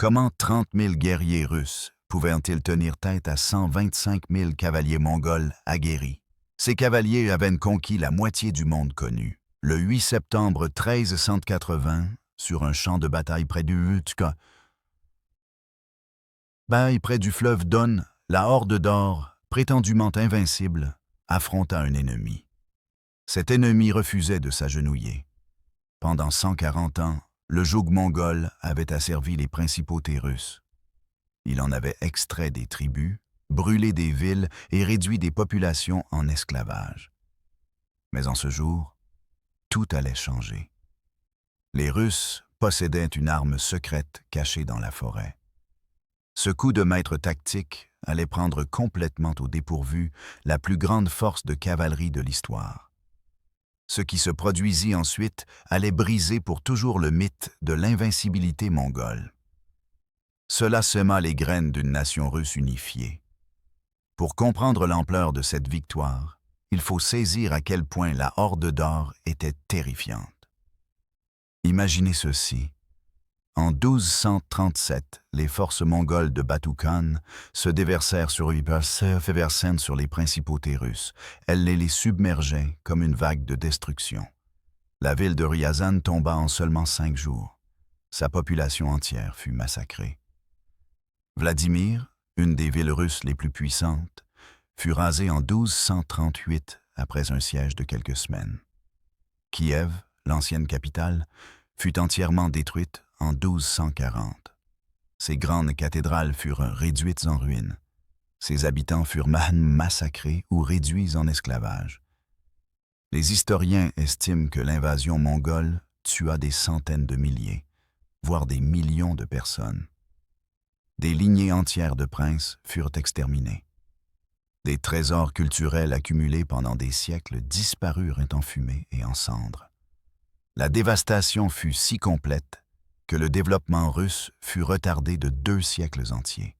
Comment 30 000 guerriers russes pouvaient-ils tenir tête à 125 000 cavaliers mongols aguerris? Ces cavaliers avaient conquis la moitié du monde connu. Le 8 septembre 1380, sur un champ de bataille près du Utka, près du fleuve Don, la Horde d'Or, prétendument invincible, affronta un ennemi. Cet ennemi refusait de s'agenouiller. Pendant 140 ans, le joug mongol avait asservi les principautés russes. Il en avait extrait des tribus, brûlé des villes et réduit des populations en esclavage. Mais en ce jour, tout allait changer. Les Russes possédaient une arme secrète cachée dans la forêt. Ce coup de maître tactique allait prendre complètement au dépourvu la plus grande force de cavalerie de l'histoire. Ce qui se produisit ensuite allait briser pour toujours le mythe de l'invincibilité mongole. Cela sema les graines d'une nation russe unifiée. Pour comprendre l'ampleur de cette victoire, il faut saisir à quel point la Horde d'Or était terrifiante. Imaginez ceci. En 1237, les forces mongoles de Batu Khan se déversèrent sur Ibersen sur les principautés russes. Elles les submergeaient comme une vague de destruction. La ville de Ryazan tomba en seulement 5 jours. Sa population entière fut massacrée. Vladimir, une des villes russes les plus puissantes, fut rasée en 1238 après un siège de quelques semaines. Kiev, l'ancienne capitale, fut entièrement détruite en 1240. Ses grandes cathédrales furent réduites en ruines. Ses habitants furent massacrés ou réduits en esclavage. Les historiens estiment que l'invasion mongole tua des centaines de milliers, voire des millions de personnes. Des lignées entières de princes furent exterminés. Des trésors culturels accumulés pendant des siècles disparurent en fumée et en cendres. La dévastation fut si complète que le développement russe fut retardé de 2 siècles entiers.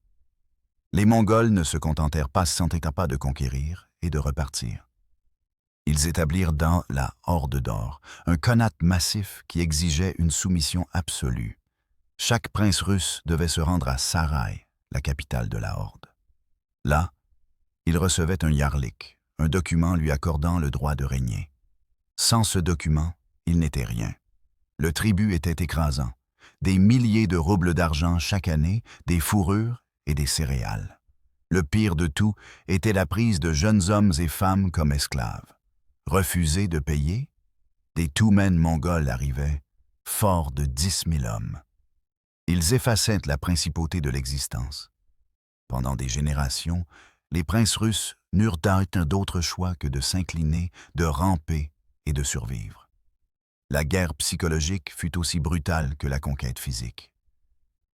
Les Mongols ne se contentèrent pas de conquérir et de repartir. Ils établirent dans la Horde d'Or un khanat massif qui exigeait une soumission absolue. Chaque prince russe devait se rendre à Sarai, la capitale de la Horde. Là, il recevait un yarlik, un document lui accordant le droit de régner. Sans ce document, il n'était rien. Le tribut était écrasant. Des milliers de roubles d'argent chaque année, des fourrures et des céréales. Le pire de tout était la prise de jeunes hommes et femmes comme esclaves. Refusés de payer, des Toumen mongols arrivaient, forts de 10 000 hommes. Ils effaçaient la principauté de l'existence. Pendant des générations, les princes russes n'eurent d'autre choix que de s'incliner, de ramper et de survivre. La guerre psychologique fut aussi brutale que la conquête physique.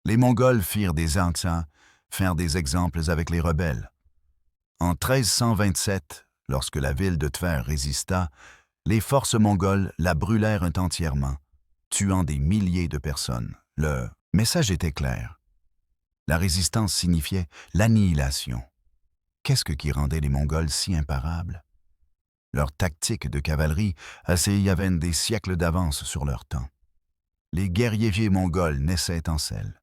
Les Mongols firent des exemples avec les rebelles. En 1327, lorsque la ville de Tver résista, les forces mongoles la brûlèrent entièrement, tuant des milliers de personnes. Le message était clair. La résistance signifiait l'annihilation. Qu'est-ce qui rendait les Mongols si imparables? Leur tactique de cavalerie avaient des siècles d'avance sur leur temps. Les guerriers mongols naissaient en selle.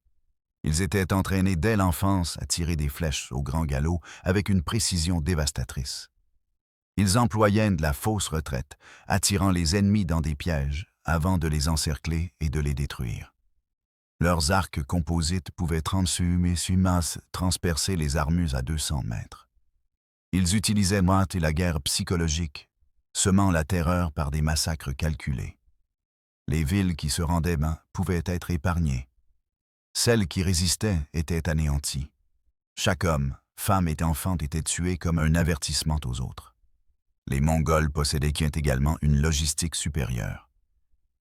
Ils étaient entraînés dès l'enfance à tirer des flèches au grand galop avec une précision dévastatrice. Ils employaient de la fausse retraite, attirant les ennemis dans des pièges avant de les encercler et de les détruire. Leurs arcs composites pouvaient transpercer les armures à 200 mètres. Ils utilisaient la guerre psychologique, semant la terreur par des massacres calculés. Les villes qui se rendaient pouvaient être épargnées. Celles qui résistaient étaient anéanties. Chaque homme, femme et enfant étaient tués comme un avertissement aux autres. Les Mongols possédaient également une logistique supérieure.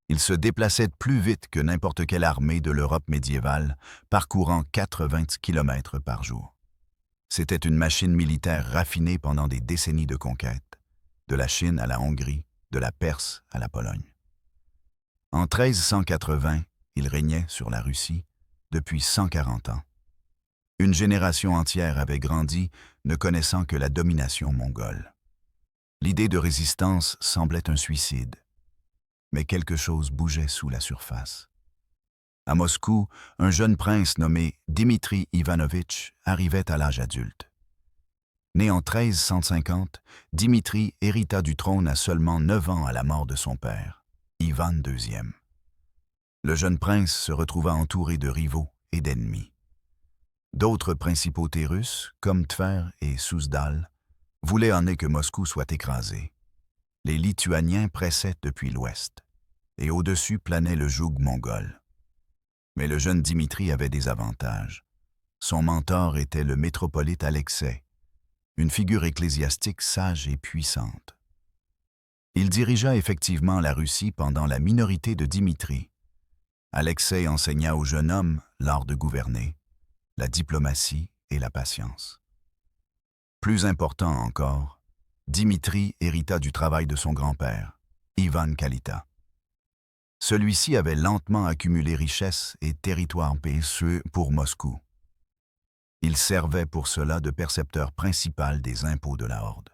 Ils se déplaçaient plus vite que n'importe quelle armée de l'Europe médiévale, parcourant 80 km par jour. C'était une machine militaire raffinée pendant des décennies de conquête, de la Chine à la Hongrie, de la Perse à la Pologne. En 1380, il régnait sur la Russie depuis 140 ans. Une génération entière avait grandi, ne connaissant que la domination mongole. L'idée de résistance semblait un suicide, mais quelque chose bougeait sous la surface. À Moscou, un jeune prince nommé Dimitri Ivanovitch arrivait à l'âge adulte. Né en 1350, Dimitri hérita du trône à seulement 9 ans à la mort de son père, Ivan II. Le jeune prince se retrouva entouré de rivaux et d'ennemis. D'autres principautés russes, comme Tver et Souzdal, voulaient en est que Moscou soit écrasé. Les Lituaniens pressaient depuis l'ouest, et au-dessus planait le joug mongol. Mais le jeune Dimitri avait des avantages. Son mentor était le métropolite Alexei, une figure ecclésiastique sage et puissante. Il dirigea effectivement la Russie pendant la minorité de Dimitri. Alexei enseigna au jeune homme l'art de gouverner, la diplomatie et la patience. Plus important encore, Dimitri hérita du travail de son grand-père, Ivan Kalita. Celui-ci avait lentement accumulé richesses et territoires précieux pour Moscou. Il servait pour cela de percepteur principal des impôts de la Horde.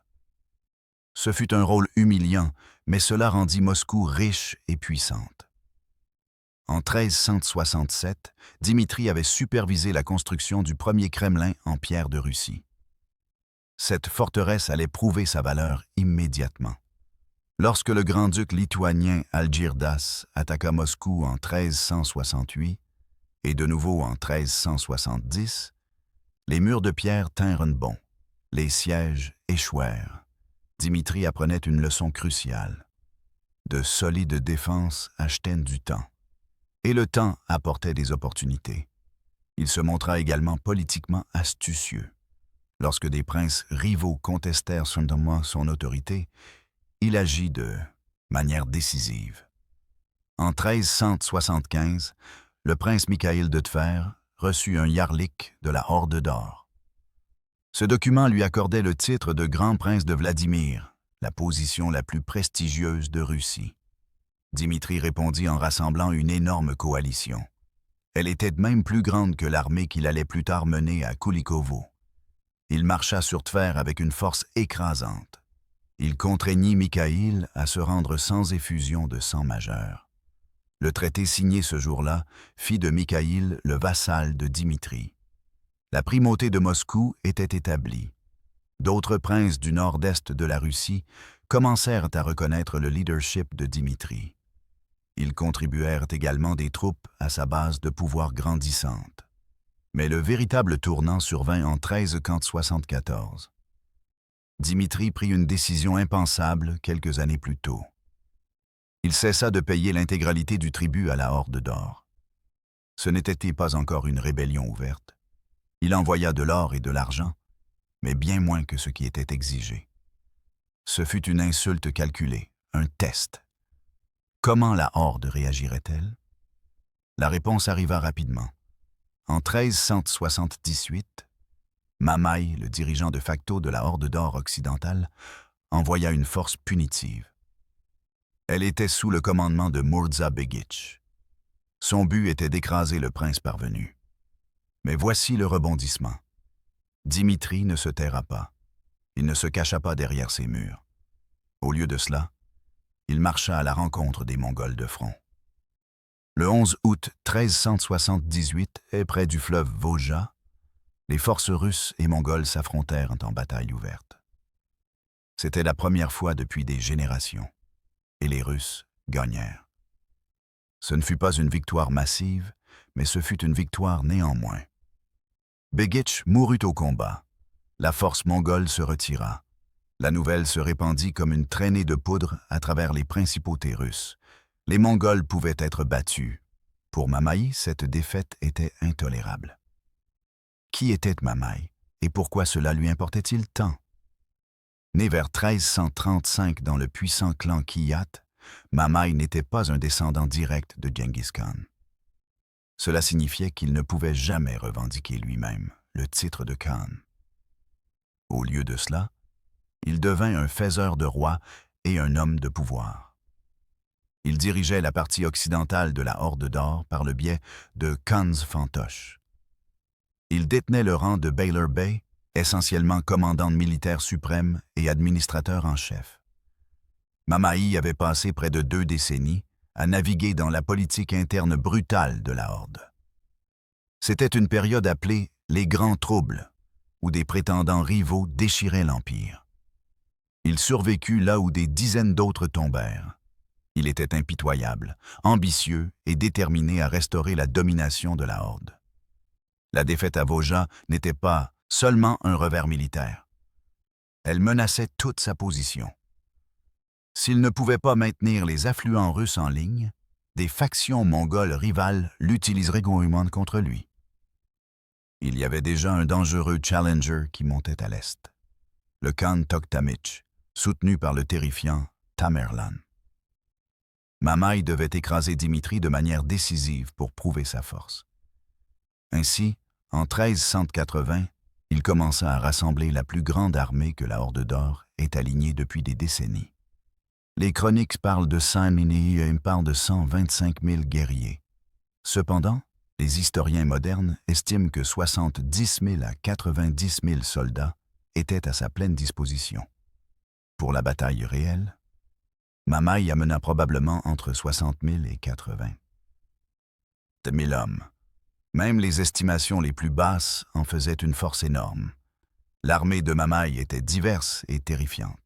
Ce fut un rôle humiliant, mais cela rendit Moscou riche et puissante. En 1367, Dimitri avait supervisé la construction du premier Kremlin en pierre de Russie. Cette forteresse allait prouver sa valeur immédiatement. Lorsque le grand-duc lituanien Algirdas attaqua Moscou en 1368 et de nouveau en 1370, les murs de pierre tinrent bon, les sièges échouèrent. Dimitri apprenait une leçon cruciale. De solides défenses achetaient du temps. Et le temps apportait des opportunités. Il se montra également politiquement astucieux. Lorsque des princes rivaux contestèrent son autorité, il agit de manière décisive. En 1375, le prince Mikhaïl de Tver reçut un yarlik de la Horde d'Or. Ce document lui accordait le titre de grand prince de Vladimir, la position la plus prestigieuse de Russie. Dimitri répondit en rassemblant une énorme coalition. Elle était même plus grande que l'armée qu'il allait plus tard mener à Koulikovo. Il marcha sur Tver avec une force écrasante. Il contraignit Mikhaïl à se rendre sans effusion de sang majeur. Le traité signé ce jour-là fit de Mikhaïl le vassal de Dimitri. La primauté de Moscou était établie. D'autres princes du nord-est de la Russie commencèrent à reconnaître le leadership de Dimitri. Ils contribuèrent également des troupes à sa base de pouvoir grandissante. Mais le véritable tournant survint en 1374. Dimitri prit une décision impensable quelques années plus tôt. Il cessa de payer l'intégralité du tribut à la Horde d'Or. Ce n'était pas encore une rébellion ouverte. Il envoya de l'or et de l'argent, mais bien moins que ce qui était exigé. Ce fut une insulte calculée, un test. Comment la Horde réagirait-elle? La réponse arriva rapidement. En 1378, Mamaï, le dirigeant de facto de la Horde d'Or occidentale, envoya une force punitive. Elle était sous le commandement de Murza Begich. Son but était d'écraser le prince parvenu. Mais voici le rebondissement. Dimitri ne se taira pas. Il ne se cacha pas derrière ses murs. Au lieu de cela, il marcha à la rencontre des Mongols de front. Le 11 août 1378, et près du fleuve Volga, les forces russes et mongoles s'affrontèrent en bataille ouverte. C'était la première fois depuis des générations, et les Russes gagnèrent. Ce ne fut pas une victoire massive, mais ce fut une victoire néanmoins. Begich mourut au combat. La force mongole se retira. La nouvelle se répandit comme une traînée de poudre à travers les principautés russes. Les Mongols pouvaient être battus. Pour Mamaï, cette défaite était intolérable. Qui était Mamaï et pourquoi cela lui importait-il tant? Né vers 1335 dans le puissant clan Kiyat, Mamaï n'était pas un descendant direct de Genghis Khan. Cela signifiait qu'il ne pouvait jamais revendiquer lui-même le titre de Khan. Au lieu de cela, il devint un faiseur de rois et un homme de pouvoir. Il dirigeait la partie occidentale de la Horde d'Or par le biais de Khans Fantoche. Il détenait le rang de Baylor Bey, essentiellement commandant militaire suprême et administrateur en chef. Mamaï avait passé près de 2 décennies à naviguer dans la politique interne brutale de la Horde. C'était une période appelée les Grands Troubles, où des prétendants rivaux déchiraient l'Empire. Il survécut là où des dizaines d'autres tombèrent. Il était impitoyable, ambitieux et déterminé à restaurer la domination de la Horde. La défaite à Vosja n'était pas seulement un revers militaire. Elle menaçait toute sa position. S'il ne pouvait pas maintenir les affluents russes en ligne, des factions mongoles rivales l'utiliseraient gourmand contre lui. Il y avait déjà un dangereux challenger qui montait à l'est, le Khan Tokhtamysh, soutenu par le terrifiant Tamerlan. Mamaï devait écraser Dimitri de manière décisive pour prouver sa force. Ainsi, en 1380, il commença à rassembler la plus grande armée que la Horde d'Or ait alignée depuis des décennies. Les chroniques parlent de 125 000 guerriers. Cependant, les historiens modernes estiment que 70 000 à 90 000 soldats étaient à sa pleine disposition. Pour la bataille réelle, Mamaï amena probablement entre 60 000 et 80 000 hommes. Même les estimations les plus basses en faisaient une force énorme. L'armée de Mamaï était diverse et terrifiante.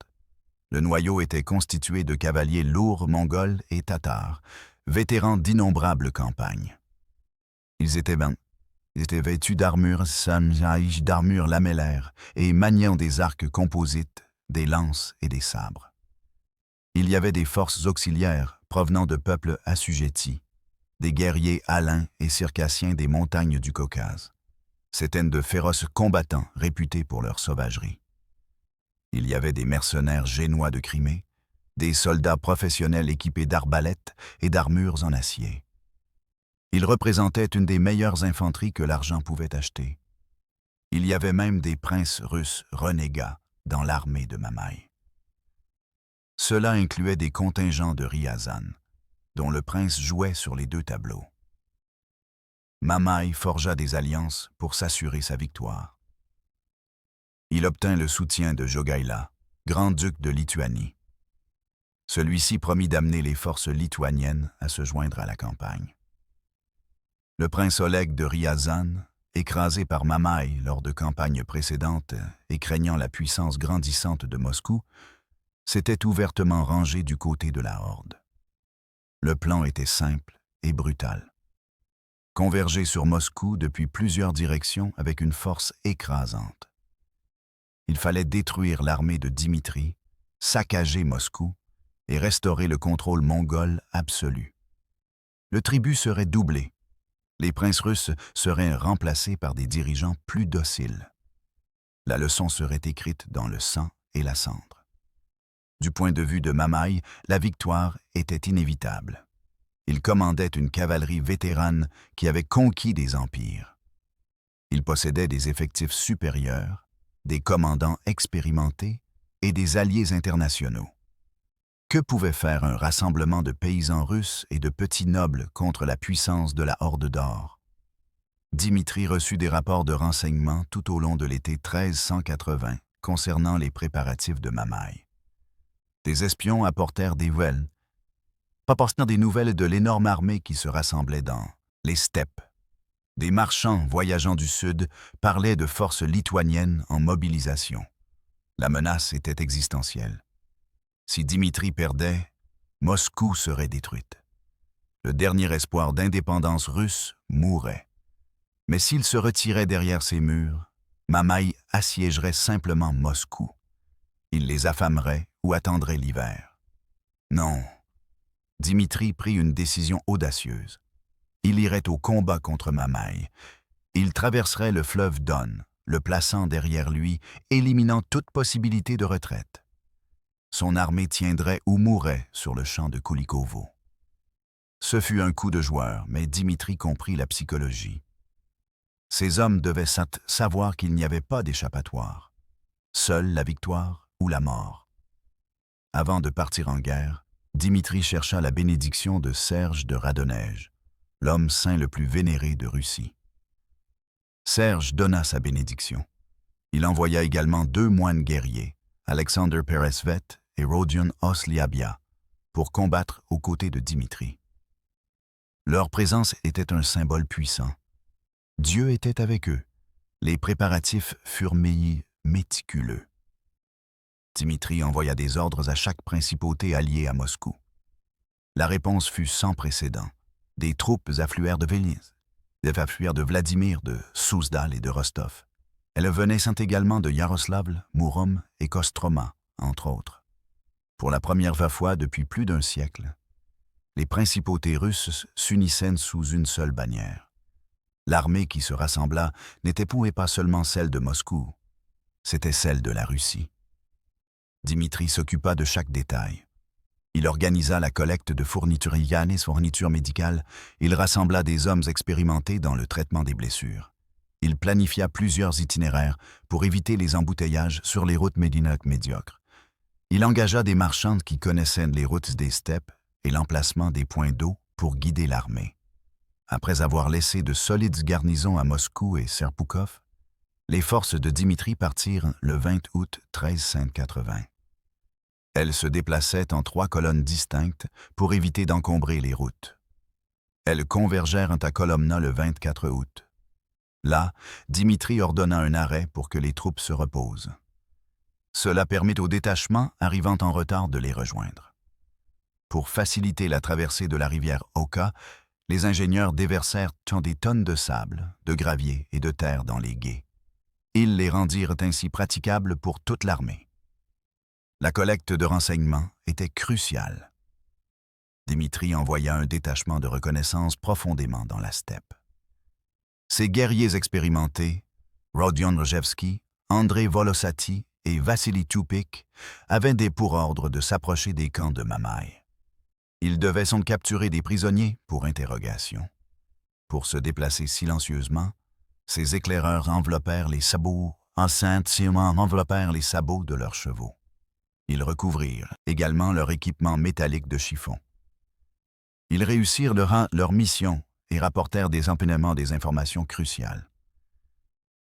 Le noyau était constitué de cavaliers lourds mongols et tatars, vétérans d'innombrables campagnes. Ils étaient vêtus d'armures lamellaires et maniant des arcs composites, des lances et des sabres. Il y avait des forces auxiliaires provenant de peuples assujettis, des guerriers alains et circassiens des montagnes du Caucase. C'étaient de féroces combattants réputés pour leur sauvagerie. Il y avait des mercenaires génois de Crimée, des soldats professionnels équipés d'arbalètes et d'armures en acier. Ils représentaient une des meilleures infanteries que l'argent pouvait acheter. Il y avait même des princes russes renégats dans l'armée de Mamaï. Cela incluait des contingents de Ryazan, dont le prince jouait sur les deux tableaux. Mamaï forgea des alliances pour s'assurer sa victoire. Il obtint le soutien de Jogaila, grand-duc de Lituanie. Celui-ci promit d'amener les forces lituaniennes à se joindre à la campagne. Le prince Oleg de Ryazan, écrasé par Mamaï lors de campagnes précédentes et craignant la puissance grandissante de Moscou, s'était ouvertement rangé du côté de la Horde. Le plan était simple et brutal. Converger sur Moscou depuis plusieurs directions avec une force écrasante. Il fallait détruire l'armée de Dimitri, saccager Moscou et restaurer le contrôle mongol absolu. Le tribut serait doublé. Les princes russes seraient remplacés par des dirigeants plus dociles. La leçon serait écrite dans le sang et la cendre. Du point de vue de Mamaï, la victoire était inévitable. Il commandait une cavalerie vétérane qui avait conquis des empires. Il possédait des effectifs supérieurs, des commandants expérimentés et des alliés internationaux. Que pouvait faire un rassemblement de paysans russes et de petits nobles contre la puissance de la Horde d'Or? Dimitri reçut des rapports de renseignements tout au long de l'été 1380 concernant les préparatifs de Mamaï. Des espions apportèrent des nouvelles de l'énorme armée qui se rassemblait dans les steppes. Des marchands voyageant du sud parlaient de forces lituaniennes en mobilisation. La menace était existentielle. Si Dimitri perdait, Moscou serait détruite. Le dernier espoir d'indépendance russe mourrait. Mais s'il se retirait derrière ses murs, Mamaï assiégerait simplement Moscou. Il les affamerait ou attendrait l'hiver. Non. Dimitri prit une décision audacieuse. Il irait au combat contre Mamaï. Il traverserait le fleuve Don, le plaçant derrière lui, éliminant toute possibilité de retraite. Son armée tiendrait ou mourrait sur le champ de Koulikovo. Ce fut un coup de joueur, mais Dimitri comprit la psychologie. Ces hommes devaient savoir qu'il n'y avait pas d'échappatoire. Seule la victoire ou la mort. Avant de partir en guerre, Dimitri chercha la bénédiction de Serge de Radonej, l'homme saint le plus vénéré de Russie. Serge donna sa bénédiction. Il envoya également 2 moines guerriers, Alexander Peresvet et Rodion Osliabia, pour combattre aux côtés de Dimitri. Leur présence était un symbole puissant. Dieu était avec eux. Les préparatifs furent méticuleux. Dimitri envoya des ordres à chaque principauté alliée à Moscou. La réponse fut sans précédent. Des troupes affluèrent de Vilnius, affluèrent de Vladimir, de Souzdal et de Rostov. Elles venaient également de Yaroslavl, Murom et Kostroma, entre autres. Pour la première fois depuis plus d'un siècle, les principautés russes s'unissaient sous une seule bannière. L'armée qui se rassembla n'était pas seulement celle de Moscou, c'était celle de la Russie. Dimitri s'occupa de chaque détail. Il organisa la collecte de fournitures médicales, il rassembla des hommes expérimentés dans le traitement des blessures. Il planifia plusieurs itinéraires pour éviter les embouteillages sur les routes médiocres. Il engagea des marchands qui connaissaient les routes des steppes et l'emplacement des points d'eau pour guider l'armée. Après avoir laissé de solides garnisons à Moscou et Serpukhov, les forces de Dimitri partirent le 20 août 1380. Elles se déplaçaient en 3 colonnes distinctes pour éviter d'encombrer les routes. Elles convergèrent à Kolomna le 24 août. Là, Dimitri ordonna un arrêt pour que les troupes se reposent. Cela permit aux détachements arrivant en retard de les rejoindre. Pour faciliter la traversée de la rivière Oka, les ingénieurs déversèrent des tonnes de sable, de gravier et de terre dans les gués. Ils les rendirent ainsi praticables pour toute l'armée. La collecte de renseignements était cruciale. Dimitri envoya un détachement de reconnaissance profondément dans la steppe. Ces guerriers expérimentés, Rodion Rojevski, André Volosati et Vassili Tupik, avaient des pour ordre de s'approcher des camps de Mamaï. Ils devaient capturer des prisonniers pour interrogation. Pour se déplacer silencieusement, ces éclaireurs enveloppèrent les sabots de leurs chevaux. Ils recouvrirent également leur équipement métallique de chiffon. Ils réussirent leur mission et rapportèrent des informations cruciales.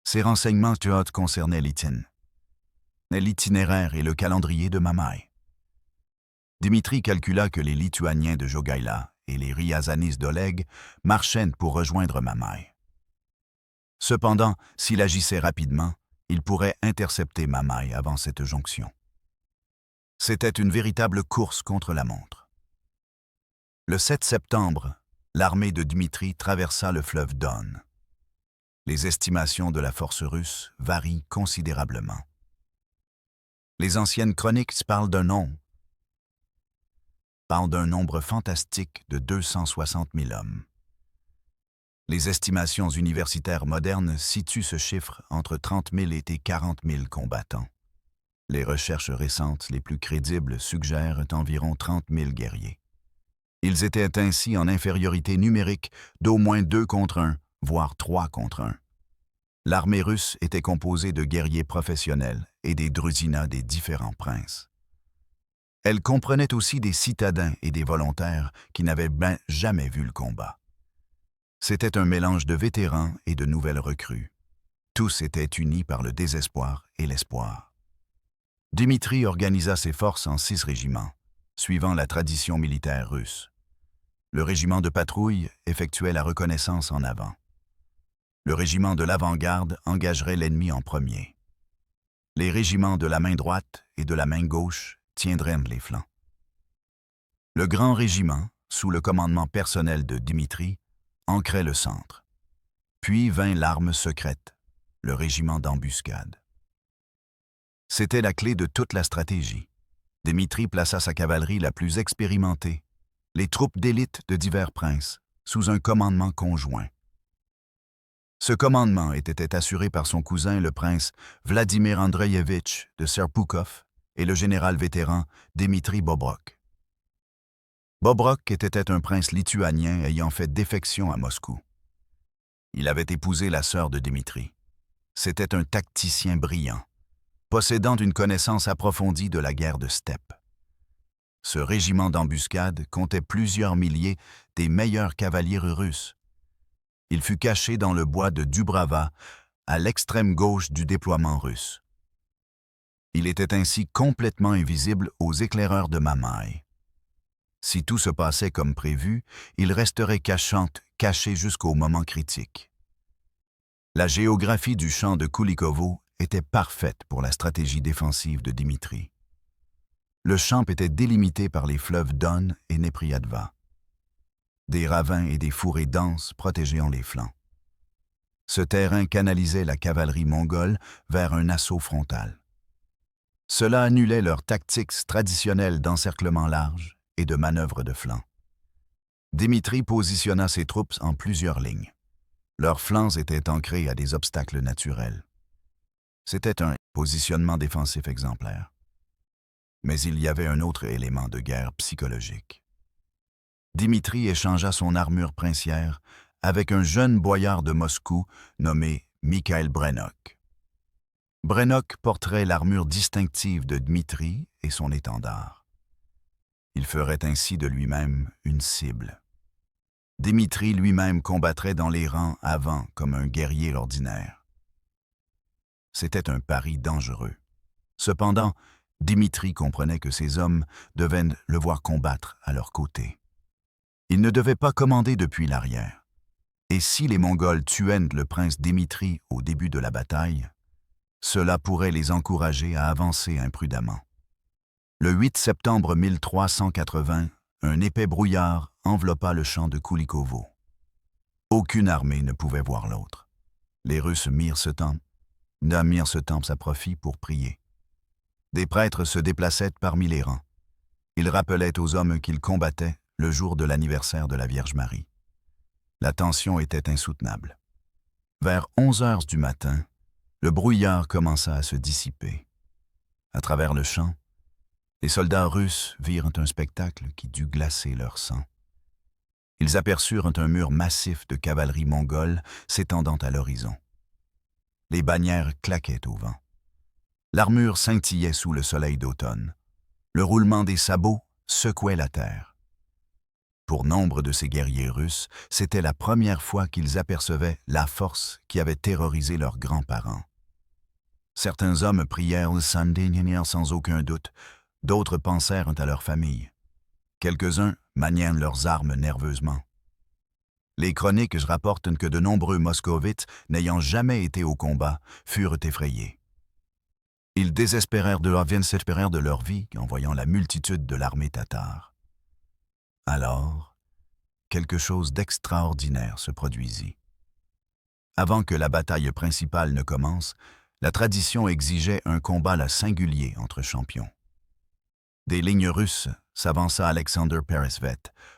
Ces renseignements concernaient l'itinéraire et le calendrier de Mamaï. Dimitri calcula que les Lituaniens de Jogaïla et les Ryazanis d'Oleg marchaient pour rejoindre Mamaï. Cependant, s'il agissait rapidement, il pourrait intercepter Mamaï avant cette jonction. C'était une véritable course contre la montre. Le 7 septembre, l'armée de Dimitri traversa le fleuve Don. Les estimations de la force russe varient considérablement. Les anciennes chroniques parlent d'un nombre fantastique de 260 000 hommes. Les estimations universitaires modernes situent ce chiffre entre 30 000 et 40 000 combattants. Les recherches récentes les plus crédibles suggèrent environ 30 000 guerriers. Ils étaient ainsi en infériorité numérique d'au moins 2 contre 1, voire 3 contre 1. L'armée russe était composée de guerriers professionnels et des drusinas des différents princes. Elle comprenait aussi des citadins et des volontaires qui n'avaient jamais vu le combat. C'était un mélange de vétérans et de nouvelles recrues. Tous étaient unis par le désespoir et l'espoir. Dimitri organisa ses forces en 6 régiments, suivant la tradition militaire russe. Le régiment de patrouille effectuait la reconnaissance en avant. Le régiment de l'avant-garde engagerait l'ennemi en premier. Les régiments de la main droite et de la main gauche tiendraient les flancs. Le grand régiment, sous le commandement personnel de Dimitri, ancrait le centre. Puis vint l'arme secrète, le régiment d'embuscade. C'était la clé de toute la stratégie. Dimitri plaça sa cavalerie la plus expérimentée, les troupes d'élite de divers princes, sous un commandement conjoint. Ce commandement était assuré par son cousin le prince Vladimir Andreïevitch de Serpukhov et le général vétéran Dimitri Bobrok. Bobrok était un prince lituanien ayant fait défection à Moscou. Il avait épousé la sœur de Dimitri. C'était un tacticien brillant, possédant une connaissance approfondie de la guerre de steppe. Ce régiment d'embuscade comptait plusieurs milliers des meilleurs cavaliers russes. Il fut caché dans le bois de Dubrava, à l'extrême gauche du déploiement russe. Il était ainsi complètement invisible aux éclaireurs de Mamaï. Si tout se passait comme prévu, il resterait caché jusqu'au moment critique. La géographie du champ de Koulikovo était parfaite pour la stratégie défensive de Dimitri. Le champ était délimité par les fleuves Don et Nepriadva. Des ravins et des fourrés denses protégeant les flancs. Ce terrain canalisait la cavalerie mongole vers un assaut frontal. Cela annulait leurs tactiques traditionnelles d'encerclement large et de manœuvre de flanc. Dimitri positionna ses troupes en plusieurs lignes. Leurs flancs étaient ancrés à des obstacles naturels. C'était un positionnement défensif exemplaire. Mais il y avait un autre élément de guerre psychologique. Dimitri échangea son armure princière avec un jeune boyard de Moscou nommé Mikhail Brenok. Brenok porterait l'armure distinctive de Dmitri et son étendard. Il ferait ainsi de lui-même une cible. Dimitri lui-même combattrait dans les rangs avant comme un guerrier ordinaire. C'était un pari dangereux. Cependant, Dimitri comprenait que ses hommes devaient le voir combattre à leur côté. Il ne devait pas commander depuis l'arrière. Et si les Mongols tuaient le prince Dimitri au début de la bataille, cela pourrait les encourager à avancer imprudemment. Le 8 septembre 1380, un épais brouillard enveloppa le champ de Koulikovo. Aucune armée ne pouvait voir l'autre. Les Russes mirent ce temps à profit pour prier. Des prêtres se déplaçaient parmi les rangs. Ils rappelaient aux hommes qu'ils combattaient le jour de l'anniversaire de la Vierge Marie. La tension était insoutenable. Vers 11 heures du matin, le brouillard commença à se dissiper. À travers le champ, les soldats russes virent un spectacle qui dut glacer leur sang. Ils aperçurent un mur massif de cavalerie mongole s'étendant à l'horizon. Les bannières claquaient au vent. L'armure scintillait sous le soleil d'automne. Le roulement des sabots secouait la terre. Pour nombre de ces guerriers russes, c'était la première fois qu'ils apercevaient la force qui avait terrorisé leurs grands-parents. Certains hommes prièrent le Sandinier sans aucun doute, d'autres pensèrent à leur famille. Quelques-uns manièrent leurs armes nerveusement. Les chroniques rapportent que de nombreux moscovites, n'ayant jamais été au combat, furent effrayés. Ils désespérèrent de leur vie en voyant la multitude de l'armée tatare. Alors, quelque chose d'extraordinaire se produisit. Avant que la bataille principale ne commence, la tradition exigeait un combat singulier entre champions. Des lignes russes s'avança Alexander Peresvet,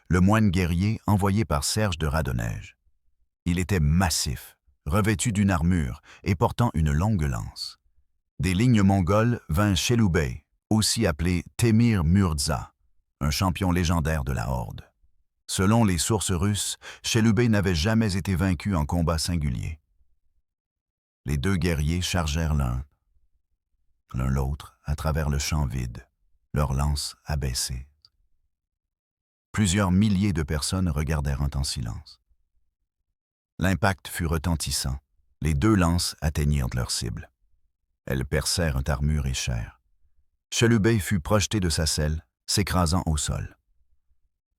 le moine guerrier envoyé par Serge de Radonej. Il était massif, revêtu d'une armure et portant une longue lance. Des lignes mongoles vint Cheloubey, aussi appelé Temir Murza, un champion légendaire de la Horde. Selon les sources russes, Cheloubey n'avait jamais été vaincu en combat singulier. Les deux guerriers chargèrent l'un l'autre à travers le champ vide, leurs lances abaissées. Plusieurs milliers de personnes regardèrent en silence. L'impact fut retentissant. Les deux lances atteignirent leur cible. Elles percèrent armure et chair. Cheloubey fut projeté de sa selle, s'écrasant au sol.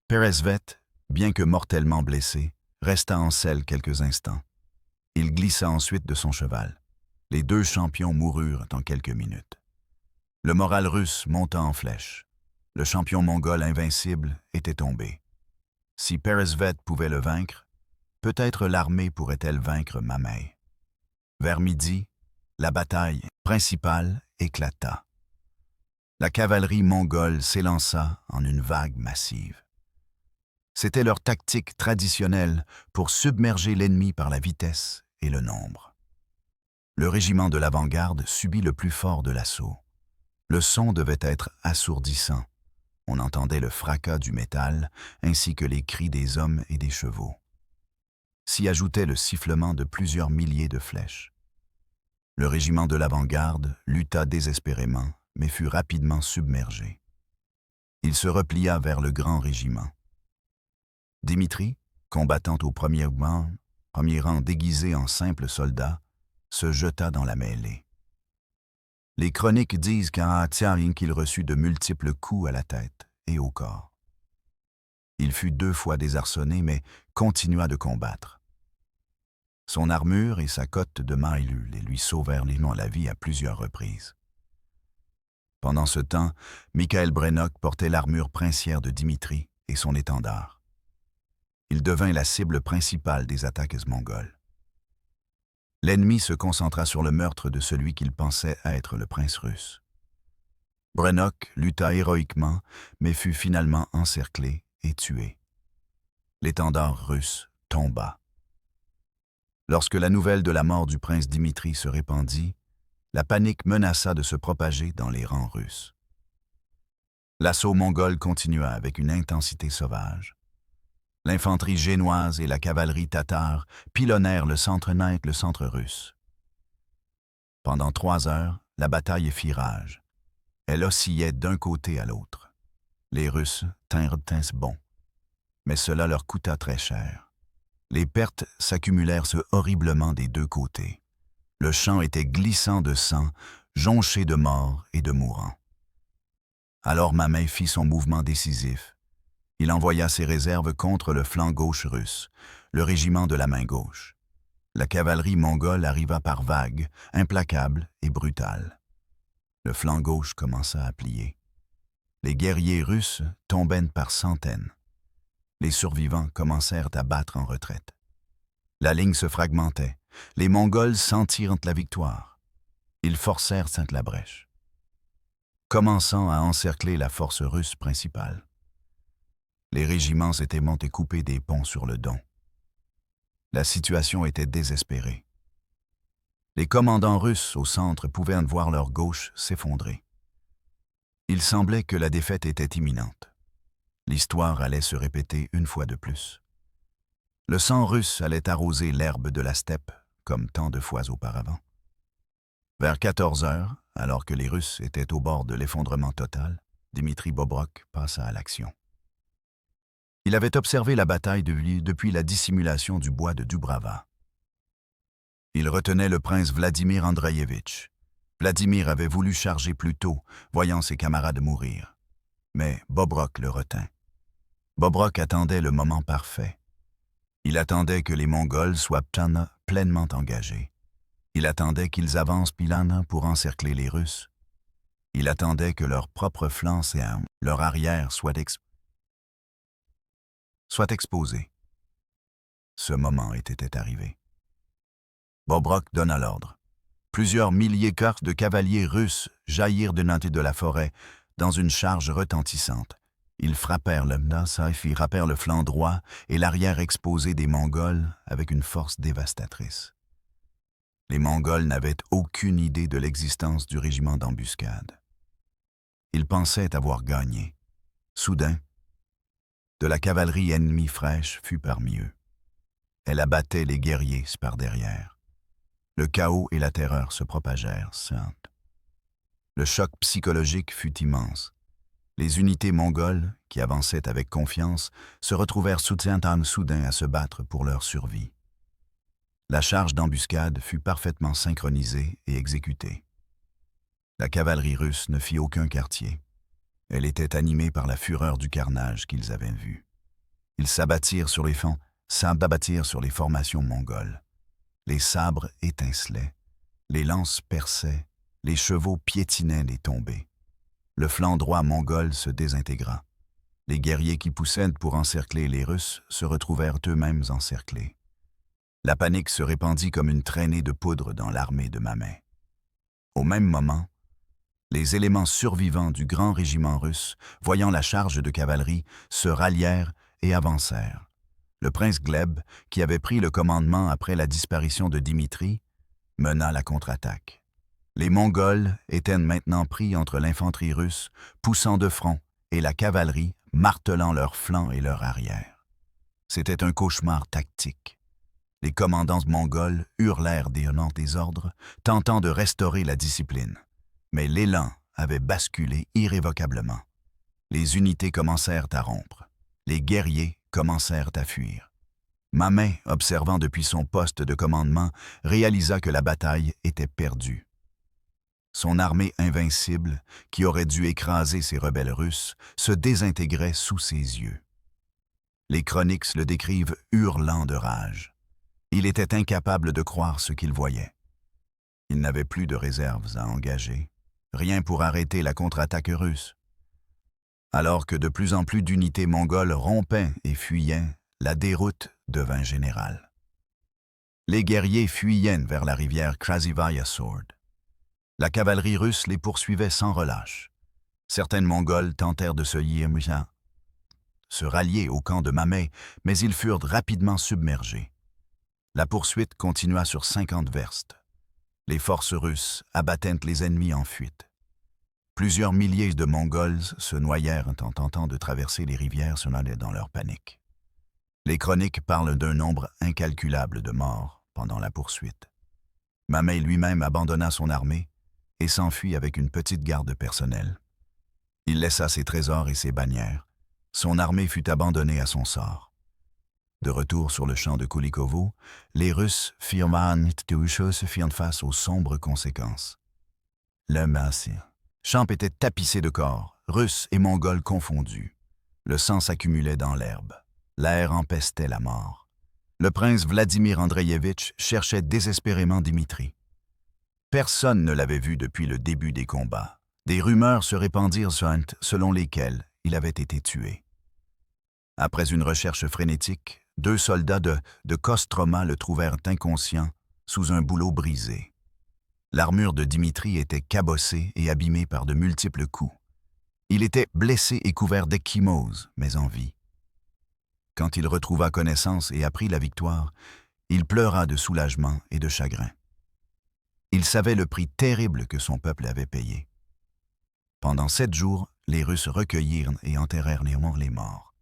Peresvet, bien que mortellement blessé, resta en selle quelques instants. Il glissa ensuite de son cheval. Les deux champions moururent en quelques minutes. Le moral russe monta en flèche. Le champion mongol invincible était tombé. Si Peresvet pouvait le vaincre, peut-être l'armée pourrait-elle vaincre Mamay. Vers midi, la bataille principale éclata. La cavalerie mongole s'élança en une vague massive. C'était leur tactique traditionnelle pour submerger l'ennemi par la vitesse et le nombre. Le régiment de l'avant-garde subit le plus fort de l'assaut. Le son devait être assourdissant. On entendait le fracas du métal ainsi que les cris des hommes et des chevaux. S'y ajoutait le sifflement de plusieurs milliers de flèches. Le régiment de l'avant-garde lutta désespérément, mais fut rapidement submergé. Il se replia vers le grand régiment. Dimitri, combattant au premier rang déguisé en simple soldat, se jeta dans la mêlée. Les chroniques disent qu'il reçut de multiples coups à la tête et au corps. Il fut 2 fois désarçonné, mais continua de combattre. Son armure et sa cotte de mailles lui sauvèrent la vie à plusieurs reprises. Pendant ce temps, Michael Brennock portait l'armure princière de Dimitri et son étendard. Il devint la cible principale des attaques mongoles. L'ennemi se concentra sur le meurtre de celui qu'il pensait être le prince russe. Brennock lutta héroïquement, mais fut finalement encerclé et tué. L'étendard russe tomba. Lorsque la nouvelle de la mort du prince Dimitri se répandit, la panique menaça de se propager dans les rangs russes. L'assaut mongol continua avec une intensité sauvage. L'infanterie génoise et la cavalerie tatare pilonnèrent le centre russe. Pendant 3 heures, la bataille fit rage. Elle oscillait d'un côté à l'autre. Les Russes tinrent bon, mais cela leur coûta très cher. Les pertes s'accumulèrent horriblement des 2 côtés. Le champ était glissant de sang, jonché de morts et de mourants. Alors Mamet fit son mouvement décisif. Il envoya ses réserves contre le flanc gauche russe, le régiment de la main gauche. La cavalerie mongole arriva par vagues, implacable et brutale. Le flanc gauche commença à plier. Les guerriers russes tombaient par centaines. Les survivants commencèrent à battre en retraite. La ligne se fragmentait. Les Mongols sentirent la victoire. Ils forcèrent la brèche, commençant à encercler la force russe principale. Les régiments étaient montés couper des ponts sur le Don. La situation était désespérée. Les commandants russes au centre pouvaient voir leur gauche s'effondrer. Il semblait que la défaite était imminente. L'histoire allait se répéter une fois de plus. Le sang russe allait arroser l'herbe de la steppe, comme tant de fois auparavant. Vers 14 heures, alors que les Russes étaient au bord de l'effondrement total, Dimitri Bobrok passa à l'action. Il avait observé la bataille depuis la dissimulation du bois de Dubrava. Il retenait le prince Vladimir Andreïevitch. Vladimir avait voulu charger plus tôt, voyant ses camarades mourir. Mais Bobrok le retint. Bobrok attendait le moment parfait. Il attendait que les Mongols soient pleinement engagés. Il attendait qu'ils avancent Pilana pour encercler les Russes. Il attendait que leur propre flanc et leur arrière soient exposés. Ce moment était arrivé. Bobrok donna l'ordre. Plusieurs milliers de cavaliers russes jaillirent de la forêt dans une charge retentissante. Ils frappèrent le flanc droit et l'arrière exposé des Mongols avec une force dévastatrice. Les Mongols n'avaient aucune idée de l'existence du régiment d'embuscade. Ils pensaient avoir gagné. Soudain, de la cavalerie ennemie fraîche fut parmi eux. Elle abattait les guerriers par derrière. Le chaos et la terreur se propagèrent. Le choc psychologique fut immense. Les unités mongoles, qui avançaient avec confiance, se retrouvèrent soudain à se battre pour leur survie. La charge d'embuscade fut parfaitement synchronisée et exécutée. La cavalerie russe ne fit aucun quartier. Elle était animée par la fureur du carnage qu'ils avaient vu. Ils s'abattirent sur les formations mongoles. Les sabres étincelaient, les lances perçaient, les chevaux piétinaient les tombées. Le flanc droit mongol se désintégra. Les guerriers qui poussaient pour encercler les Russes se retrouvèrent eux-mêmes encerclés. La panique se répandit comme une traînée de poudre dans l'armée de Mamet. Au même moment, les éléments survivants du grand régiment russe, voyant la charge de cavalerie, se rallièrent et avancèrent. Le prince Gleb, qui avait pris le commandement après la disparition de Dimitri, mena la contre-attaque. Les Mongols étaient maintenant pris entre l'infanterie russe, poussant de front, et la cavalerie, martelant leurs flancs et leur arrière. C'était un cauchemar tactique. Les commandants mongols hurlèrent des ordres, tentant de restaurer la discipline. Mais l'élan avait basculé irrévocablement. Les unités commencèrent à rompre. Les guerriers commencèrent à fuir. Mamet, observant depuis son poste de commandement, réalisa que la bataille était perdue. Son armée invincible, qui aurait dû écraser ces rebelles russes, se désintégrait sous ses yeux. Les chroniques le décrivent hurlant de rage. Il était incapable de croire ce qu'il voyait. Il n'avait plus de réserves à engager, rien pour arrêter la contre-attaque russe. Alors que de plus en plus d'unités mongoles rompaient et fuyaient, la déroute devint générale. Les guerriers fuyaient vers la rivière Krasivaya Sword. La cavalerie russe les poursuivait sans relâche. Certaines Mongols tentèrent de se rallier au camp de Mamay, mais ils furent rapidement submergés. La poursuite continua sur 50 verstes. Les forces russes abattèrent les ennemis en fuite. Plusieurs milliers de Mongols se noyèrent en tentant de traverser les rivières dans leur panique. Les chroniques parlent d'un nombre incalculable de morts pendant la poursuite. Mamay lui-même abandonna son armée et s'enfuit avec une petite garde personnelle. Il laissa ses trésors et ses bannières. Son armée fut abandonnée à son sort. De retour sur le champ de Kulikovo, les Russes firent face aux sombres conséquences. Le champ était tapissé de corps, Russes et Mongols confondus. Le sang s'accumulait dans l'herbe. L'air empestait la mort. Le prince Vladimir Andreïevitch cherchait désespérément Dimitri. Personne ne l'avait vu depuis le début des combats. Des rumeurs se répandirent selon lesquelles il avait été tué. Après une recherche frénétique, 2 soldats de Kostroma le trouvèrent inconscient sous un bouleau brisé. L'armure de Dimitri était cabossée et abîmée par de multiples coups. Il était blessé et couvert d'ecchymose, mais en vie. Quand il retrouva connaissance et apprit la victoire, il pleura de soulagement et de chagrin. Il savait le prix terrible que son peuple avait payé. Pendant 7 jours, les Russes recueillirent et enterrèrent les morts.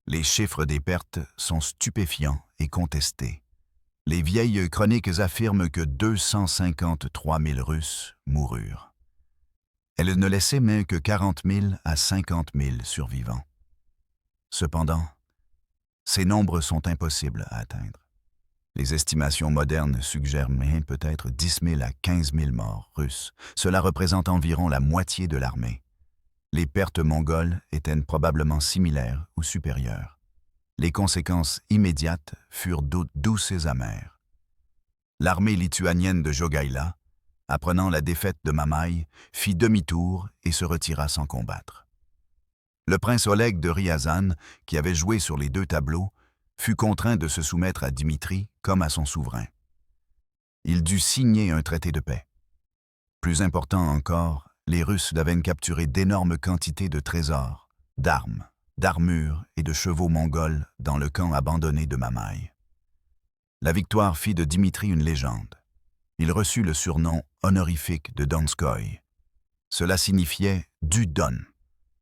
Les chiffres des pertes sont stupéfiants et contestés. Les vieilles chroniques affirment que 253 000 Russes moururent. Elles ne laissaient même que 40 000 à 50 000 survivants. Cependant, ces nombres sont impossibles à atteindre. Les estimations modernes suggèrent même peut-être 10 000 à 15 000 morts russes. Cela représente environ la moitié de l'armée. Les pertes mongoles étaient probablement similaires ou supérieures. Les conséquences immédiates furent douces et amères. L'armée lituanienne de Jogaila, apprenant la défaite de Mamaï, fit demi-tour et se retira sans combattre. Le prince Oleg de Ryazan, qui avait joué sur les 2 tableaux, fut contraint de se soumettre à Dimitri comme à son souverain. Il dut signer un traité de paix. Plus important encore, les Russes devaient capturer d'énormes quantités de trésors, d'armes, d'armures et de chevaux mongols dans le camp abandonné de Mamaï. La victoire fit de Dimitri une légende. Il reçut le surnom honorifique de Donskoï. Cela signifiait « du Don »,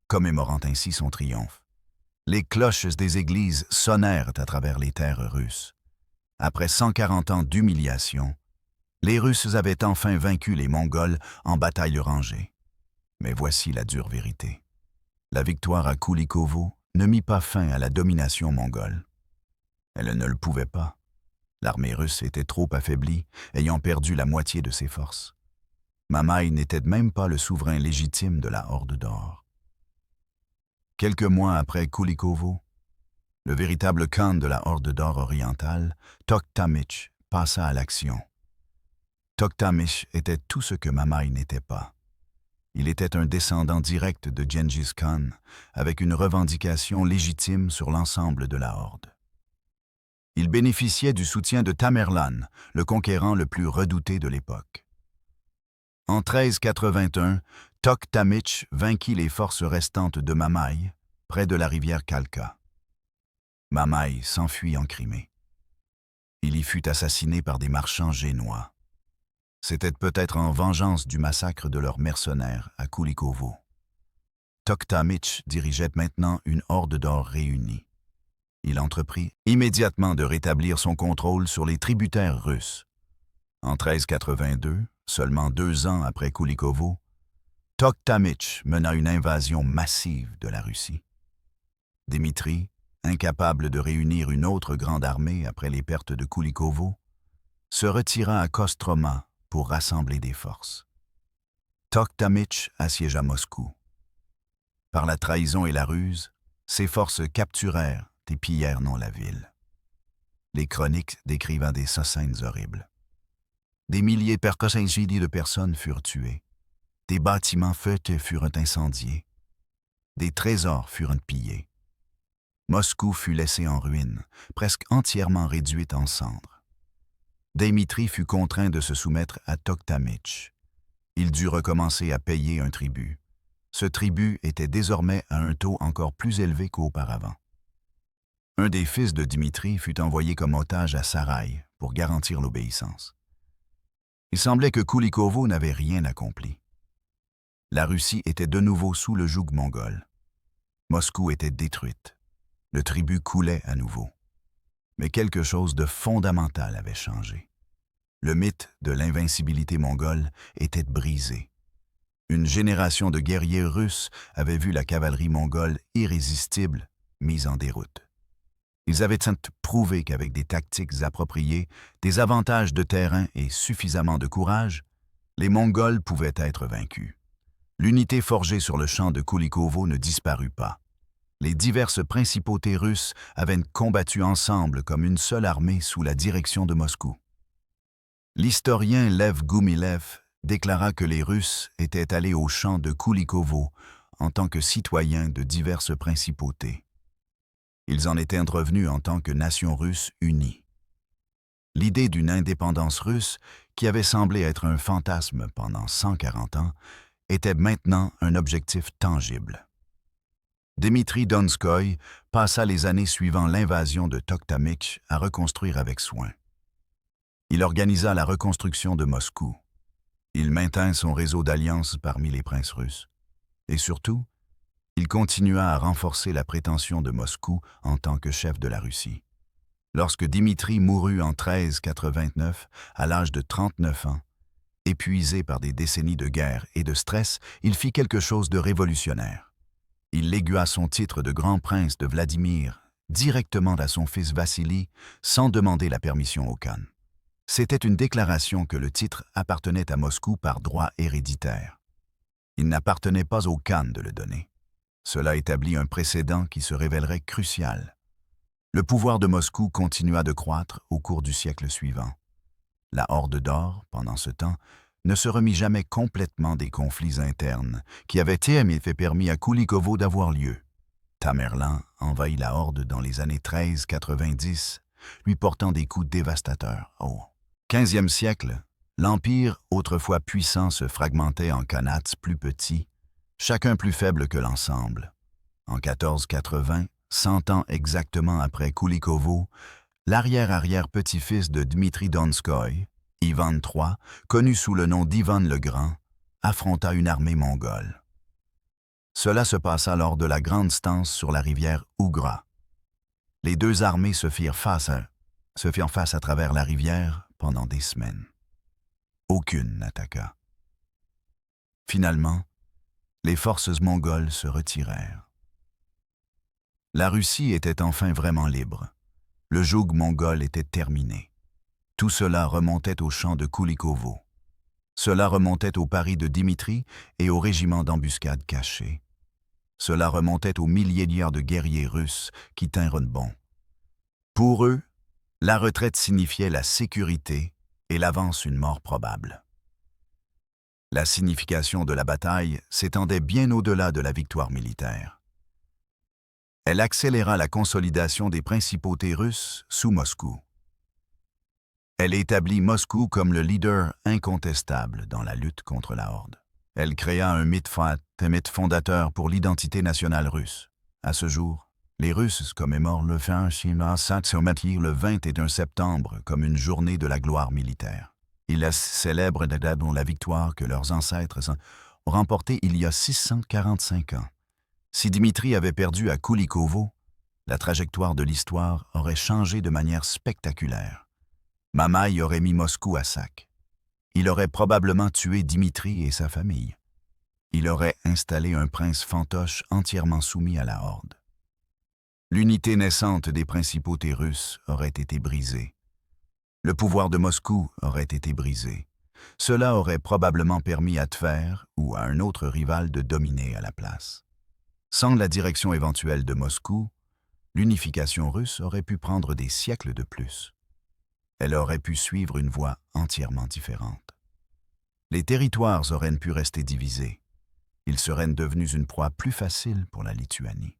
commémorant ainsi son triomphe. Les cloches des églises sonnèrent à travers les terres russes. Après 140 ans d'humiliation, les Russes avaient enfin vaincu les Mongols en bataille rangée. Mais voici la dure vérité. La victoire à Kulikovo ne mit pas fin à la domination mongole. Elle ne le pouvait pas. L'armée russe était trop affaiblie, ayant perdu la moitié de ses forces. Mamaï n'était même pas le souverain légitime de la Horde d'Or. Quelques mois après Kulikovo, le véritable khan de la Horde d'Or orientale, Tokhtamysh, passa à l'action. Tokhtamysh était tout ce que Mamaï n'était pas. Il était un descendant direct de Gengis Khan, avec une revendication légitime sur l'ensemble de la Horde. Il bénéficiait du soutien de Tamerlan, le conquérant le plus redouté de l'époque. En 1381, Tokhtamysh vainquit les forces restantes de Mamaï, près de la rivière Kalka. Mamaï s'enfuit en Crimée. Il y fut assassiné par des marchands génois. C'était peut-être en vengeance du massacre de leurs mercenaires à Kulikovo. Tokhtamysh dirigeait maintenant une horde d'or réunie. Il entreprit immédiatement de rétablir son contrôle sur les tributaires russes. En 1382, seulement 2 ans après Kulikovo, Tokhtamysh mena une invasion massive de la Russie. Dimitri, incapable de réunir une autre grande armée après les pertes de Kulikovo, se retira à Kostroma pour rassembler des forces. Tokhtamysh assiégea Moscou. Par la trahison et la ruse, ses forces capturèrent et pillèrent non la ville. Les chroniques décrivent des scènes horribles. Des milliers de personnes furent tuées. Des bâtiments feutrés furent incendiés. Des trésors furent pillés. Moscou fut laissé en ruine, presque entièrement réduite en cendres. Dimitri fut contraint de se soumettre à Tokhtamysh. Il dut recommencer à payer un tribut. Ce tribut était désormais à un taux encore plus élevé qu'auparavant. Un des fils de Dimitri fut envoyé comme otage à Saraï pour garantir l'obéissance. Il semblait que Koulikovo n'avait rien accompli. La Russie était de nouveau sous le joug mongol. Moscou était détruite. Le tribut coulait à nouveau. Mais quelque chose de fondamental avait changé. Le mythe de l'invincibilité mongole était brisé. Une génération de guerriers russes avait vu la cavalerie mongole irrésistible mise en déroute. Ils avaient prouvé qu'avec des tactiques appropriées, des avantages de terrain et suffisamment de courage, les Mongols pouvaient être vaincus. L'unité forgée sur le champ de Koulikovo ne disparut pas. Les diverses principautés russes avaient combattu ensemble comme une seule armée sous la direction de Moscou. L'historien Lev Goumilev déclara que les Russes étaient allés au champ de Koulikovo en tant que citoyens de diverses principautés. Ils en étaient revenus en tant que nation russe unie. L'idée d'une indépendance russe, qui avait semblé être un fantasme pendant 140 ans, était maintenant un objectif tangible. Dmitri Donskoy passa les années suivant l'invasion de Tokhtamysh à reconstruire avec soin. Il organisa la reconstruction de Moscou. Il maintint son réseau d'alliances parmi les princes russes. Et surtout, il continua à renforcer la prétention de Moscou en tant que chef de la Russie. Lorsque Dimitri mourut en 1389, à l'âge de 39 ans, épuisé par des décennies de guerre et de stress, il fit quelque chose de révolutionnaire. Il légua son titre de grand prince de Vladimir directement à son fils Vassili sans demander la permission au Khan. C'était une déclaration que le titre appartenait à Moscou par droit héréditaire. Il n'appartenait pas au Khan de le donner. Cela établit un précédent qui se révélerait crucial. Le pouvoir de Moscou continua de croître au cours du siècle suivant. La Horde d'Or, pendant ce temps, ne se remit jamais complètement des conflits internes qui avaient permis à Koulikovo d'avoir lieu. Tamerlan envahit la Horde dans les années 1390, lui portant des coups dévastateurs. Au XVe siècle, l'Empire, autrefois puissant, se fragmentait en khanats plus petits, chacun plus faible que l'ensemble. En 1480, 100 ans exactement après Koulikovo, l'arrière-arrière-petit-fils de Dmitri Donskoy, Ivan III, connu sous le nom d'Ivan le Grand, affronta une armée mongole. Cela se passa lors de la grande stance sur la rivière Ougra. Les deux armées se firent face à travers la rivière pendant des semaines. Aucune n'attaqua. Finalement, les forces mongoles se retirèrent. La Russie était enfin vraiment libre. Le joug mongol était terminé. Tout cela remontait au champ de Koulikovo. Cela remontait au pari de Dimitri et au régiment d'embuscade caché. Cela remontait aux milliers de guerriers russes qui tinrent bon. Pour eux, la retraite signifiait la sécurité et l'avance une mort probable. La signification de la bataille s'étendait bien au-delà de la victoire militaire. Elle accéléra la consolidation des principautés russes sous Moscou. Elle établit Moscou comme le leader incontestable dans la lutte contre la Horde. Elle créa un mythe fondateur pour l'identité nationale russe. À ce jour, les Russes commémorent le 21 septembre comme une journée de la gloire militaire. Ils célèbrent la victoire que leurs ancêtres ont remportée il y a 645 ans. Si Dimitri avait perdu à Koulikovo, la trajectoire de l'histoire aurait changé de manière spectaculaire. Mamaï aurait mis Moscou à sac. Il aurait probablement tué Dimitri et sa famille. Il aurait installé un prince fantoche entièrement soumis à la Horde. L'unité naissante des principautés russes aurait été brisée. Le pouvoir de Moscou aurait été brisé. Cela aurait probablement permis à Tver ou à un autre rival de dominer à la place. Sans la direction éventuelle de Moscou, l'unification russe aurait pu prendre des siècles de plus. Elle aurait pu suivre une voie entièrement différente. Les territoires auraient pu rester divisés. Ils seraient devenus une proie plus facile pour la Lituanie.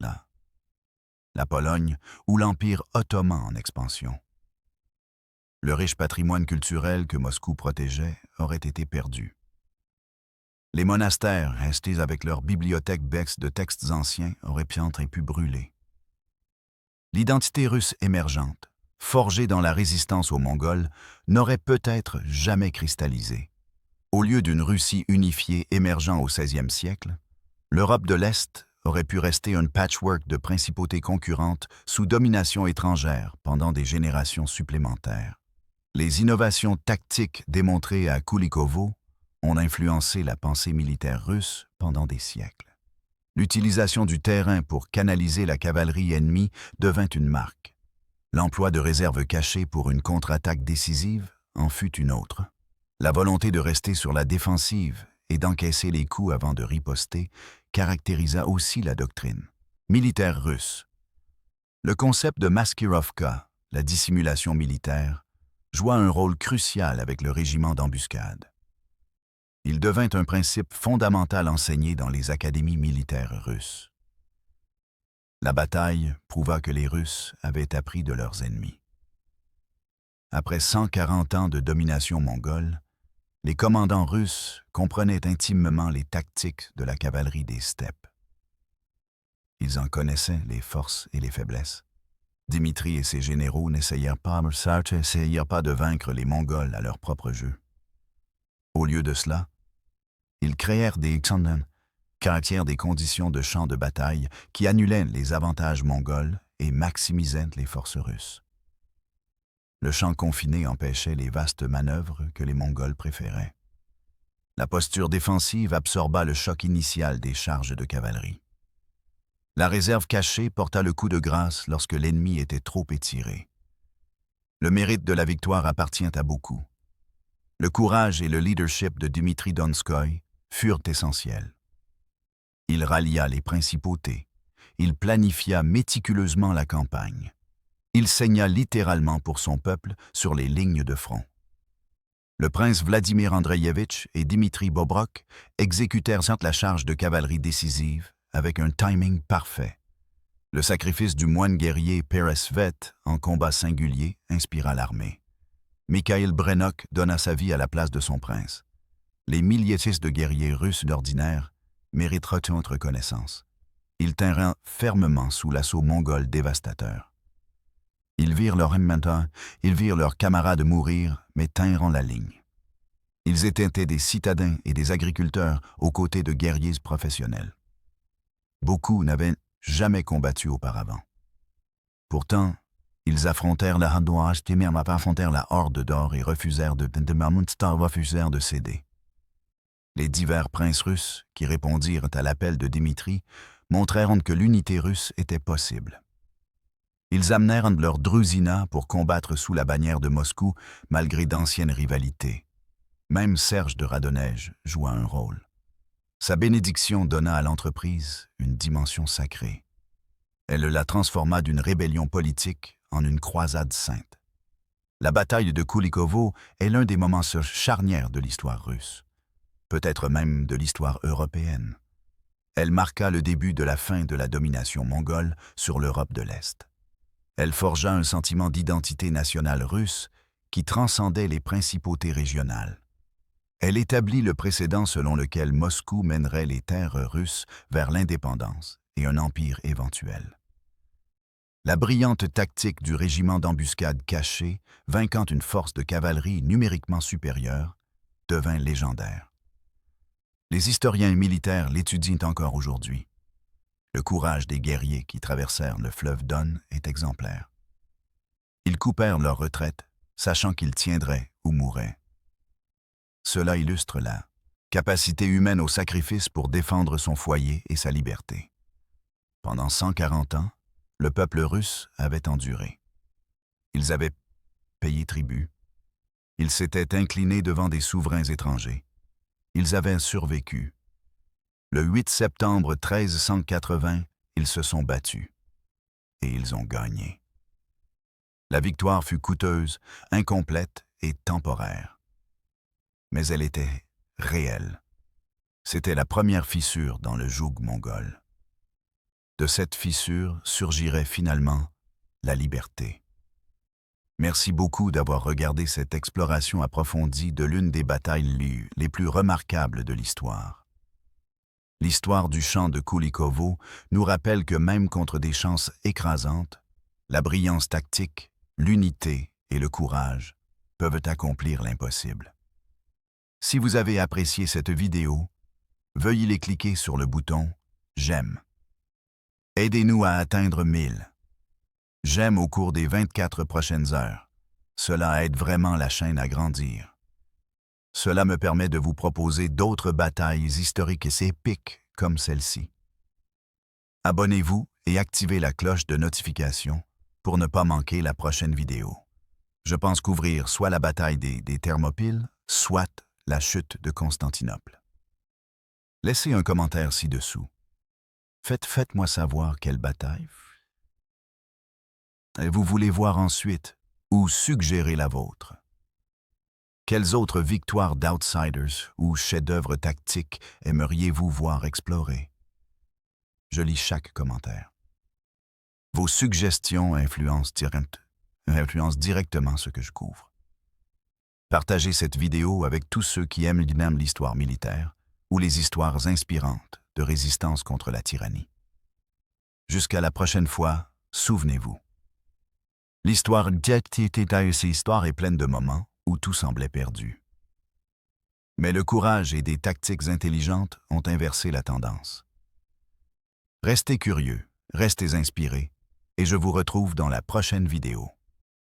Là, la Pologne ou l'Empire ottoman en expansion. Le riche patrimoine culturel que Moscou protégeait aurait été perdu. Les monastères, restés avec leurs bibliothèques de textes anciens, auraient pu brûler. L'identité russe émergente, forgée dans la résistance aux Mongols, n'aurait peut-être jamais cristallisé. Au lieu d'une Russie unifiée émergeant au XVIe siècle, l'Europe de l'Est aurait pu rester un patchwork de principautés concurrentes sous domination étrangère pendant des générations supplémentaires. Les innovations tactiques démontrées à Kulikovo ont influencé la pensée militaire russe pendant des siècles. L'utilisation du terrain pour canaliser la cavalerie ennemie devint une marque. L'emploi de réserves cachées pour une contre-attaque décisive en fut une autre. La volonté de rester sur la défensive et d'encaisser les coups avant de riposter caractérisa aussi la doctrine militaire russe. Le concept de maskirovka, la dissimulation militaire, joua un rôle crucial avec le régiment d'embuscade. Il devint un principe fondamental enseigné dans les académies militaires russes. La bataille prouva que les Russes avaient appris de leurs ennemis. Après 140 ans de domination mongole, les commandants russes comprenaient intimement les tactiques de la cavalerie des steppes. Ils en connaissaient les forces et les faiblesses. Dimitri et ses généraux n'essayèrent pas de vaincre les Mongols à leur propre jeu. Au lieu de cela, ils créèrent des Xandan, caractères des conditions de champ de bataille qui annulaient les avantages mongols et maximisaient les forces russes. Le champ confiné empêchait les vastes manœuvres que les Mongols préféraient. La posture défensive absorba le choc initial des charges de cavalerie. La réserve cachée porta le coup de grâce lorsque l'ennemi était trop étiré. Le mérite de la victoire appartient à beaucoup. Le courage et le leadership de Dimitri Donskoy furent essentiels. Il rallia les principautés. Il planifia méticuleusement la campagne. Il saigna littéralement pour son peuple sur les lignes de front. Le prince Vladimir Andreïevitch et Dimitri Bobrok exécutèrent la charge de cavalerie décisive avec un timing parfait. Le sacrifice du moine guerrier Peresvet en combat singulier inspira l'armée. Mikhail Brenok donna sa vie à la place de son prince. Les milliers de guerriers russes d'ordinaire méritent toute reconnaissance. Ils tinrent fermement sous l'assaut mongol dévastateur. Ils virent leurs camarades mourir, mais tinrent la ligne. Ils étaient des citadins et des agriculteurs aux côtés de guerriers professionnels. Beaucoup n'avaient jamais combattu auparavant. Pourtant, ils affrontèrent la Horde d'Or et refusèrent de céder. Les divers princes russes qui répondirent à l'appel de Dimitri montrèrent que l'unité russe était possible. Ils amenèrent leur Druzina pour combattre sous la bannière de Moscou malgré d'anciennes rivalités. Même Serge de Radonège joua un rôle. Sa bénédiction donna à l'entreprise une dimension sacrée. Elle la transforma d'une rébellion politique en une croisade sainte. La bataille de Kulikovo est l'un des moments charnières de l'histoire russe, peut-être même de l'histoire européenne. Elle marqua le début de la fin de la domination mongole sur l'Europe de l'Est. Elle forgea un sentiment d'identité nationale russe qui transcendait les principautés régionales. Elle établit le précédent selon lequel Moscou mènerait les terres russes vers l'indépendance et un empire éventuel. La brillante tactique du régiment d'embuscade caché, vainquant une force de cavalerie numériquement supérieure, devint légendaire. Les historiens militaires l'étudient encore aujourd'hui. Le courage des guerriers qui traversèrent le fleuve Don est exemplaire. Ils coupèrent leur retraite, sachant qu'ils tiendraient ou mourraient. Cela illustre la capacité humaine au sacrifice pour défendre son foyer et sa liberté. Pendant 140 ans, le peuple russe avait enduré. Ils avaient payé tribut. Ils s'étaient inclinés devant des souverains étrangers. Ils avaient survécu. Le 8 septembre 1380, ils se sont battus. Et ils ont gagné. La victoire fut coûteuse, incomplète et temporaire. Mais elle était réelle. C'était la première fissure dans le joug mongol. De cette fissure surgirait finalement la liberté. Merci beaucoup d'avoir regardé cette exploration approfondie de l'une des batailles les plus remarquables de l'histoire. L'histoire du champ de Kulikovo nous rappelle que même contre des chances écrasantes, la brillance tactique, l'unité et le courage peuvent accomplir l'impossible. Si vous avez apprécié cette vidéo, veuillez les cliquer sur le bouton « J'aime ». Aidez-nous à atteindre 1000. J'aime au cours des 24 prochaines heures. Cela aide vraiment la chaîne à grandir. Cela me permet de vous proposer d'autres batailles historiques et épiques comme celle-ci. Abonnez-vous et activez la cloche de notification pour ne pas manquer la prochaine vidéo. Je pense couvrir soit la bataille des Thermopyles, soit la chute de Constantinople. Laissez un commentaire ci-dessous. Faites-moi savoir quelle bataille vous voulez voir ensuite ou suggérer la vôtre. Quelles autres victoires d'Outsiders ou chefs-d'œuvre tactiques aimeriez-vous voir explorer? Je lis chaque commentaire. Vos suggestions influencent directement ce que je couvre. Partagez cette vidéo avec tous ceux qui aiment l'histoire militaire ou les histoires inspirantes de résistance contre la tyrannie. Jusqu'à la prochaine fois, souvenez-vous. L'histoire est pleine de moments où tout semblait perdu. Mais le courage et des tactiques intelligentes ont inversé la tendance. Restez curieux, restez inspirés, et je vous retrouve dans la prochaine vidéo.